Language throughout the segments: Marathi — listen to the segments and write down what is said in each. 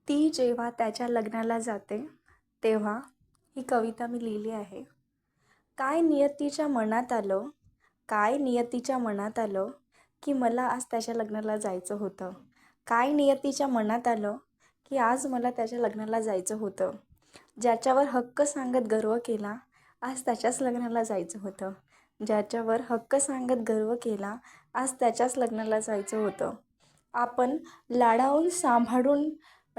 ती जेव्हा त्याच्या लग्नाला जाते तेव्हा ही कविता मी लिहिली आहे. काय नियतीच्या मनात आलं, काय नियतीच्या मनात आलं की मला आज त्याच्या लग्नाला जायचं होतं. काय नियतीच्या मनात आलं की आज मला त्याच्या लग्नाला जायचं होतं. ज्याच्यावर हक्क सांगत गर्व केला, आज त्याच्याच लग्नाला जायचं होतं. ज्याच्यावर हक्क सांगत गर्व केला, आज त्याच्याच लग्नाला जायचं होतं. आपण लाडावून सांभाळून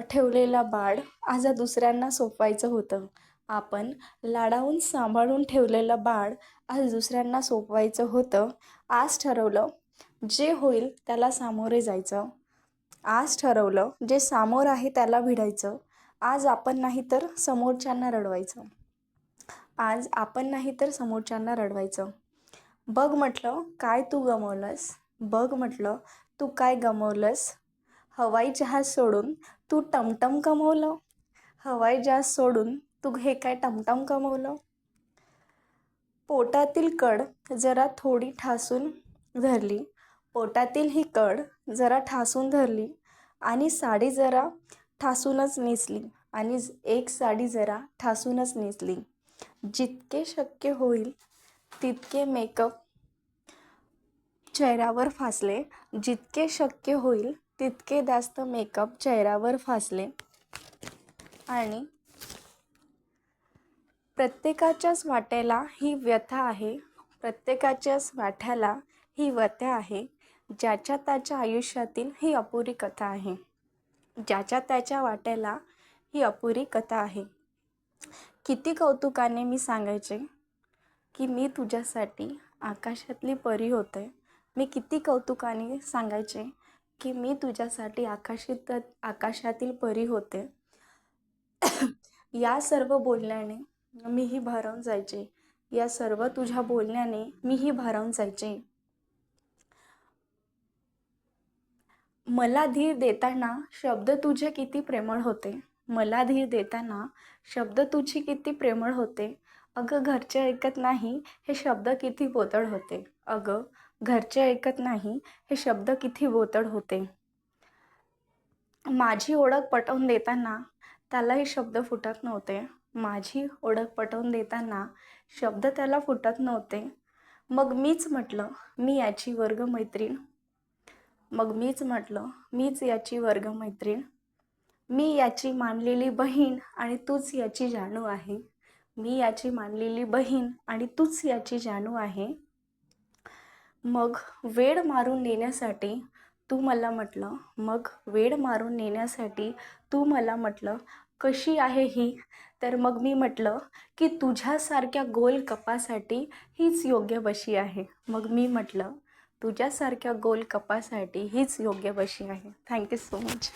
ठेवलेला बाळ आज दुसऱ्यांना सोपवायचं होतं. आपण लाडावून सांभाळून ठेवलेलं बाळ आज दुसऱ्यांना सोपवायचं होतं. आज ठरवलं जे होईल त्याला सामोरे जायचं. आज ठरवलं जे समोर आहे त्याला भिडायचं. आज आपण नाही तर समोरच्यांना रडवायचं. आज आपण नाही तर समोरच्यांना रडवायचं. बघ म्हटलं काय तू गमावलंस, बघ म्हटलं तू काय गमावलंस. हवाई जहाज सोडून तू टमटम कमवलं. हवाई जहाज सोडून तू हे काय टमटम कमवलं. पोटातील कड जरा थोडी ठासून धरली, पोटातील ही कड जरा ठासून धरली आणि साडी जरा ठासूनच नेसली, आणि एक साडी जरा ठासूनच नेसली. जितके शक्य होईल तितके मेकअप चेहऱ्यावर फासले, जितके शक्य होईल तितके जास्त मेकअप चेहऱ्यावर फासले. आणि प्रत्येकाच्याच वाट्याला ही व्यथा आहे, प्रत्येकाच्याच वाट्याला ही व्यथा आहे. ज्याच्या त्याच्या आयुष्यातील ही अपुरी कथा आहे, ज्याच्या त्याच्या वाट्याला ही अपुरी कथा आहे. किती कौतुकाने मी सांगायचे की मी तुझ्यासाठी आकाशातली परी होते. मी किती कौतुकाने सांगायचे की मी तुझ्यासाठी आकाशातील परी होते. या सर्व बोलण्याने मीही भारावून जायचे. या सर्व तुझ्या बोलण्याने मीही भारावून जायचे. मला धीर देताना शब्द तुझे किती प्रेमळ होते. मला धीर देताना शब्द तुझे किती प्रेमळ होते. अगं घरचे ऐकत नाही हे शब्द किती बोतड होते. अगं घरचे ऐकत नाही हे शब्द किती बोतड होते. माझी ओळख पटवून देताना त्यालाही शब्द फुटत नव्हते. माझी ओळख पटवून देताना शब्द त्याला फुटत नव्हते. मग मीच म्हटलं मी याची वर्गमैत्रीण. मग मीच म्हटलं मीच याची वर्गमैत्रीण. मी याची मानलेली बहीण आणि तूच याची जानू आहे. मी याची मानलेली बहीण आणि तूच याची जानू आहे. मग वेड मारून नेण्यासाठी तू मला म्हटलं, मग वेड मारून नेण्यासाठी तू मला म्हटलं कशी आहे ही. तर मग मी म्हटलं की तुझ्यासारख्या गोल कपासाठी हीच योग्य बशी आहे. मग मी म्हटलं तुझ्यासारख्या गोल कपासाठी हीच योग्य बशी आहे. Thank you so much.